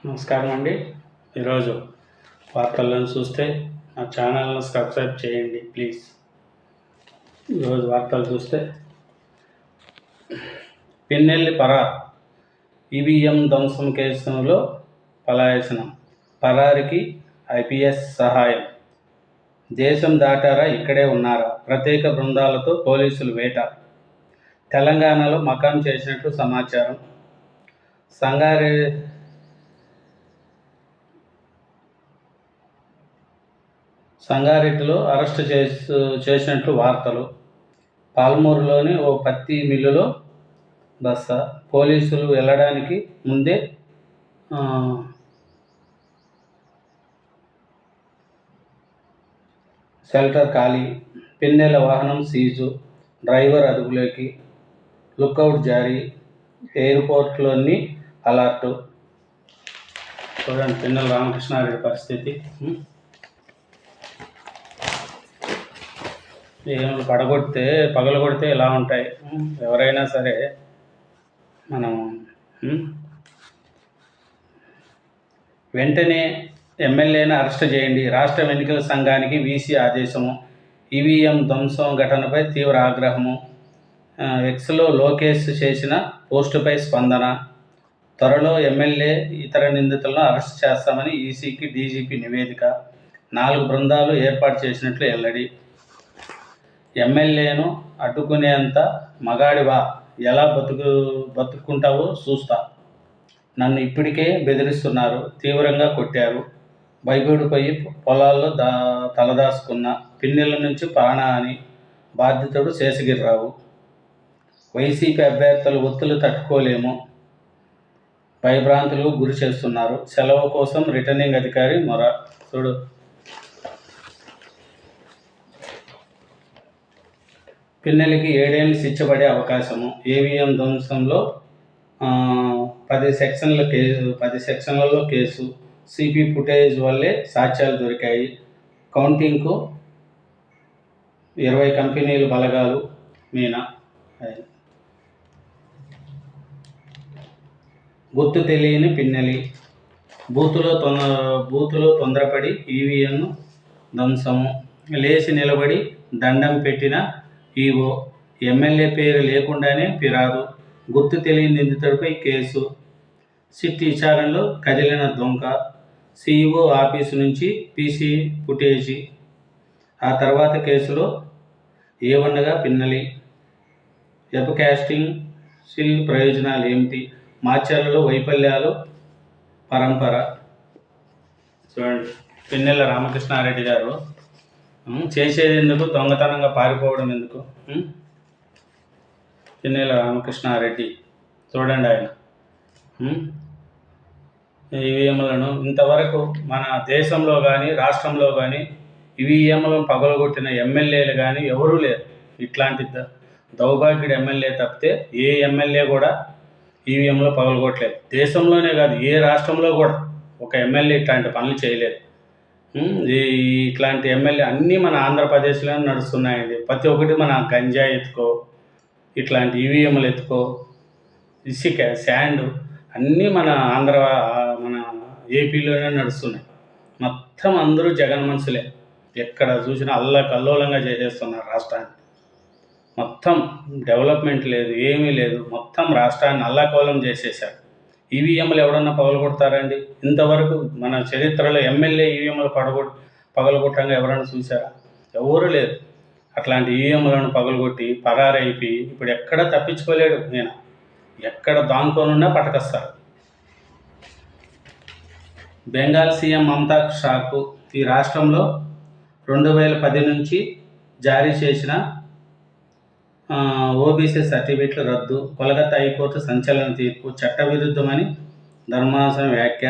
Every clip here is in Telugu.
నమస్కారం అండి. ఈరోజు వార్తలను చూస్తే నా ఛానల్ను సబ్స్క్రైబ్ చేయండి ప్లీజ్. ఈరోజు వార్తలు చూస్తే పిన్నెల్లి పరార్, ఈవీఎం ధ్వంసం కేసులో పలాయనం, పరారికి ఐపీఎస్ సహాయం, దేశం దాటారా ఇక్కడే ఉన్నారా, ప్రత్యేక బృందాలతో పోలీసులు వేట, తెలంగాణలో మకాం చేసినట్లు సమాచారం, సంగారెడ్డిలో అరెస్టు చేసినట్లు వార్తలు, పాల్మూరులోని ఓ పత్తి మిల్లులో బస్స, పోలీసులు వెళ్ళడానికి ముందే షెల్టర్ ఖాళీ, పిన్నెల వాహనం సీజు, డ్రైవర్ అదుపులోకి, లుకౌట్ జారీ, ఎయిర్పోర్ట్లోని అలర్టు. చూడండి పిన్నెల రామకృష్ణారెడ్డి పరిస్థితి. ఏమైనా పగలగొడితే ఇలా ఉంటాయి. ఎవరైనా సరే మనం వెంటనే ఎమ్మెల్యేను అరెస్ట్ చేయండి, రాష్ట్ర ఎన్నికల సంఘానికి వీసీ ఆదేశము, ఈవీఎం ధ్వంసం ఘటనపై తీవ్ర ఆగ్రహము, ఎక్స్లో లోకేష్ చేసిన పోస్టుపై స్పందన, త్వరలో ఎమ్మెల్యే ఇతర నిందితులను అరెస్ట్ చేస్తామని ఈసీకి డీజీపీ నివేదిక, 4 బృందాలు ఏర్పాటు చేసినట్లు వెల్లడి, ఎమ్మెల్యేను అడ్డుకునేంత మగాడివా, ఎలా బతుకుంటావో చూస్తా, నన్ను ఇప్పటికే బెదిరిస్తున్నారు, తీవ్రంగా కొట్టారు, భయపడిపోయి పొలాల్లో తలదాచుకున్న, పిన్నెల నుంచి ప్రాణహాని, బాధితుడు శేషగిరిరావు, వైసీపీ అభ్యర్థుల ఒత్తులు తట్టుకోలేము, భయభ్రాంతులకు గురి చేస్తున్నారు, సెలవు కోసం రిటర్నింగ్ అధికారి మొర. చూడు పిన్నెలకి 7 ఏళ్ళు శిక్ష పడే అవకాశము, ఈవీఎం ధ్వంసంలో 10 సెక్షన్లలో కేసు, సిపి ఫుటేజ్ వల్లే సాక్ష్యాలు దొరికాయి, కౌంటింగ్కు 20 కంపెనీలు బలగాలు మీనా. గుర్తు తెలియని పిన్నెలి, బూతులో తొందరపడి ఈవీఎంను ధ్వంసము, లేచి నిలబడి దండం పెట్టిన ఈవో, ఎమ్మెల్యే పేరు లేకుండానే ఫిరాదు, గుర్తు తెలియని నిందితుడిపై కేసు, సిట్ విచారణలో కదిలిన దొంగ, సీఈఓ ఆఫీసు నుంచి పీసీ ఫుటేజీ, ఆ తర్వాత కేసులో ఏవన్నగా పిన్నెలి, వెబ్ కాస్టింగ్ సిల్ ప్రయోజనాలు ఏమిటి, మాచర్లలో వైఫల్యాలు పరంపర. చూడండి పిన్నెల రామకృష్ణారెడ్డి గారు చేసేది ఎందుకు, దొంగతనంగా పారిపోవడం ఎందుకు. పిన్నెల రామకృష్ణారెడ్డి చూడండి, ఆయన ఈవీఎంలను ఇంతవరకు మన దేశంలో కానీ రాష్ట్రంలో కానీ ఈవీఎంలను పగలగొట్టిన ఎమ్మెల్యేలు కానీ ఎవరూ లేరు. ఇట్లాంటి దౌర్భాగ్యుడు ఎమ్మెల్యే తప్పితే ఏ ఎమ్మెల్యే కూడా ఈవీఎంలో పగలగొట్టలేదు. దేశంలోనే కాదు, ఏ రాష్ట్రంలో కూడా ఒక ఎమ్మెల్యే ఇట్లాంటి పనులు చేయలేదు. ఇట్లాంటి ఎమ్మెల్యే అన్నీ మన ఆంధ్రప్రదేశ్లోనే నడుస్తున్నాయండి. ప్రతి ఒక్కటి మన గంజా ఎత్తుకో, ఇట్లాంటి ఈవీఎంలు ఎత్తుకో, ఇసుక శాండ్ అన్నీ మన మన ఏపీలోనే నడుస్తున్నాయి. మొత్తం అందరూ జగన్ మనుషులే. ఎక్కడ చూసినా అల్లకల్లోలంగా చేసేస్తున్నారు రాష్ట్రాన్ని. మొత్తం డెవలప్మెంట్ లేదు, ఏమీ లేదు. మొత్తం రాష్ట్రాన్ని అల్లకల్లోలం చేసేసారు. ఈవీఎంలు ఎవడన్నా పగలగొడతారండి? ఇంతవరకు మన చరిత్రలో ఎమ్మెల్యే ఈవీఎంలు పగలగొట్టంగా ఎవరైనా చూసారా? ఎవరు లేరు. అట్లాంటి ఈవీఎంలను పగలగొట్టి పరారైపోయి ఇప్పుడు ఎక్కడ తప్పించుకోలేడు. నేను ఎక్కడ దాంతోనున్నా పట్టుకొస్తారు. బెంగాల్ సీఎం మమతా షాకు, ఈ రాష్ట్రంలో 2010 నుంచి జారీ చేసిన ఓబీసీ సర్టిఫికెట్లు రద్దు, కోల్కతా హైకోర్టు సంచలన తీర్పు, చట్టవిరుద్ధమని ధర్మాసనం వ్యాఖ్య,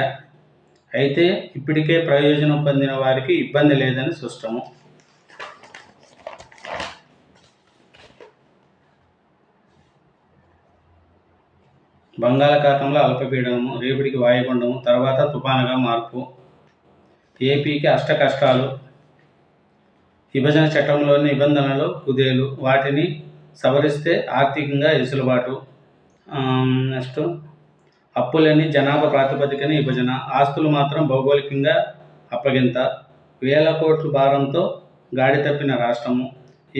అయితే ఇప్పటికే ప్రయోజనం పొందిన వారికి ఇబ్బంది లేదని స్పష్టము. బంగాళాఖాతంలో అల్పపీడనము, రేపటికి వాయుగుండము, తర్వాత తుఫానుగా మార్పు, ఏపీకి అష్టకష్టాలు, విభజన చట్టంలోని నిబంధనలు కుదేలు, వాటిని సవరిస్తే ఆర్థికంగా వెసులుబాటు, నెక్స్ట్ అప్పులని జనాభా ప్రాతిపదికన విభజన, ఆస్తులు మాత్రం భౌగోళికంగా అప్పగింత, వేల కోట్ల భారంతో గాడి తప్పిన రాష్ట్రము,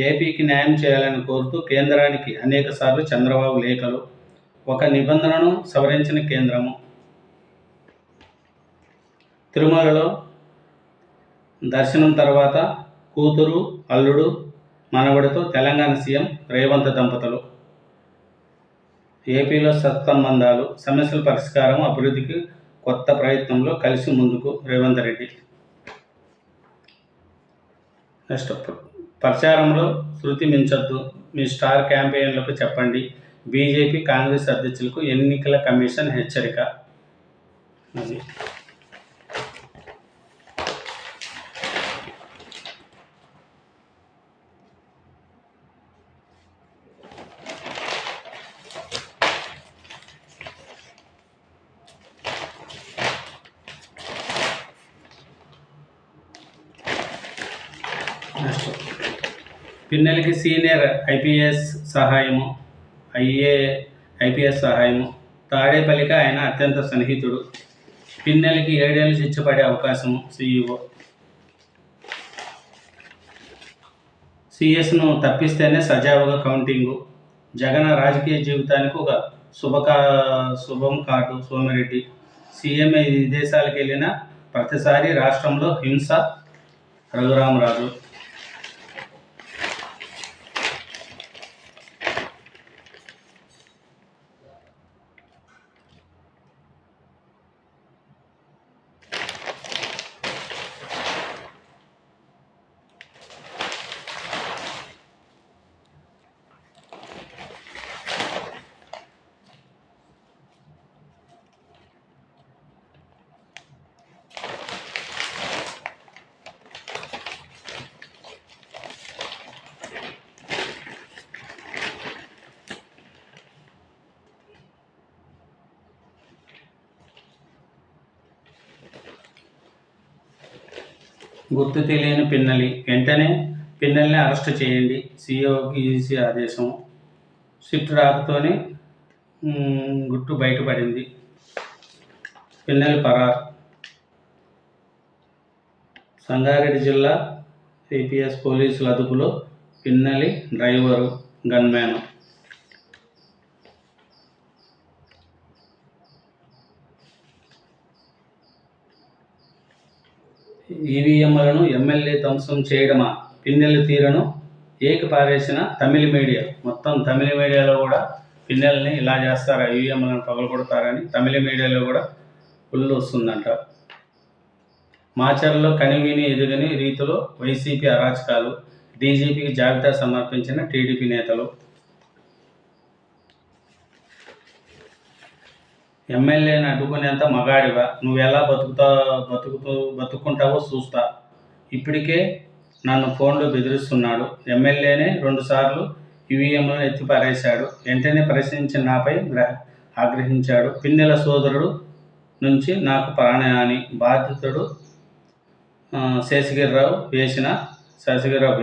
ఏపీకి న్యాయం చేయాలని కోరుతూ కేంద్రానికి అనేకసార్లు చంద్రబాబు లేఖలు, ఒక నిబంధనను సవరించిన కేంద్రము. తిరుమలలో దర్శనం తర్వాత కూతురు, అల్లుడు, మనవడితో తెలంగాణ సీఎం రేవంత్ దంపతులు. ఏపీలో సత్సంబంధాలు, సమస్యల పరిష్కారం, అభివృద్ధికి కొత్త ప్రయత్నంలో కలిసి ముందుకు రేవంత్ రెడ్డి. నెక్స్ట్, ప్రచారంలో శృతి మించొద్దు, మీ స్టార్ క్యాంపెయిన్లకు చెప్పండి, బీజేపీ కాంగ్రెస్ అధ్యక్షులకు ఎన్నికల కమిషన్ హెచ్చరిక. అది నెక్స్ట్, పిన్నెలకి సీనియర్ ఐపీఎస్ సహాయము, ఐపీఎస్ సహాయము, తాడేపల్లికి ఆయన అత్యంత సన్నిహితుడు, పిన్నెలకి 7 ఏళ్ళు శిక్ష పడే అవకాశము, సీఈఓ. సిఎస్ను తప్పిస్తేనే సజావుగా కౌంటింగు, జగన్ రాజకీయ జీవితానికి ఒక శుభం కాటు, సోమిరెడ్డి. సీఎం విదేశాలకు వెళ్ళిన ప్రతిసారి రాష్ట్రంలో హింస, రఘురామరాజు. గుర్తు తెలియని పిన్నెలి, వెంటనే పిన్నెల్ని అరెస్ట్ చేయండి, సీఈఓకి ఈసీ ఆదేశం. సిట్ రాకతోనే గుట్టు బయటపడింది, పిన్నెలి పరార్. సంగారెడ్డి జిల్లా ఏపీఎస్ పోలీసుల అదుపులో పిన్నెలి డ్రైవరు, గన్మ్యాన్. ఈవీఎంలను ఎమ్మెల్యే ధ్వంసం చేయడమా, పిన్నెల తీరును ఏకిపారేసిన తమిళ మీడియా. మొత్తం తమిళ మీడియాలో కూడా పిన్నెల్ని ఇలా చేస్తారా, ఈవీఎంలను పగలగొడతారని తమిళ మీడియాలో కూడా ఫుల్ వస్తుందంట. మాచర్లో కనివిని ఎదుగని రీతిలో వైసీపీ అరాచకాలు, డీజీపీకి జాబితా సమర్పించిన టీడీపీ నేతలు. ఎమ్మెల్యేని అడ్డుకునేంత మగాడివా, నువ్వెలా బతుకుంటావో చూస్తా, ఇప్పటికే నన్ను ఫోన్లో బెదిరిస్తున్నాడు, ఎమ్మెల్యేనే 2 సార్లు ఈవీఎంలను ఎత్తిపారేశాడు, వెంటనే ప్రశ్నించిన నాపై ఆగ్రహించాడు, పిన్నెల సోదరుడు నుంచి నాకు ప్రాణహాని, బాధితుడు శేషగిరిరావు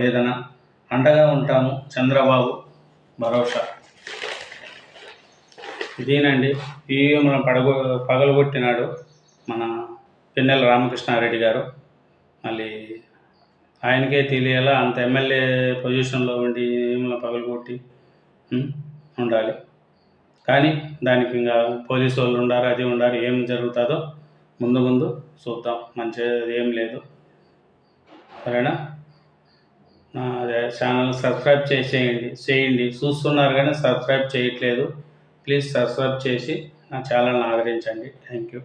వేదన, అండగా ఉంటాము చంద్రబాబు భరోసా. ఇదేనండి, ఈవీఎంలను పగలగొట్టినాడు మన పిన్నెల రామకృష్ణారెడ్డి గారు. మళ్ళీ ఆయనకే తెలియాలా, అంత ఎమ్మెల్యే పొజిషన్లో ఉండి ఈవీఎంలను పగలగొట్టి ఉండాలి. కానీ దానికి ఇంకా పోలీసు వాళ్ళు ఉండారు, అది ఉండాలి, ఏం జరుగుతుందో ముందు చూద్దాం, మంచిది ఏం లేదు. సరేనా? నా ఛానల్ సబ్స్క్రైబ్ చేయండి. చూస్తున్నారు కానీ సబ్స్క్రైబ్ చేయట్లేదు. ప్లీజ్ సబ్స్క్రైబ్ చేసి నా ఛానల్ని ఆదరించండి. Thank you.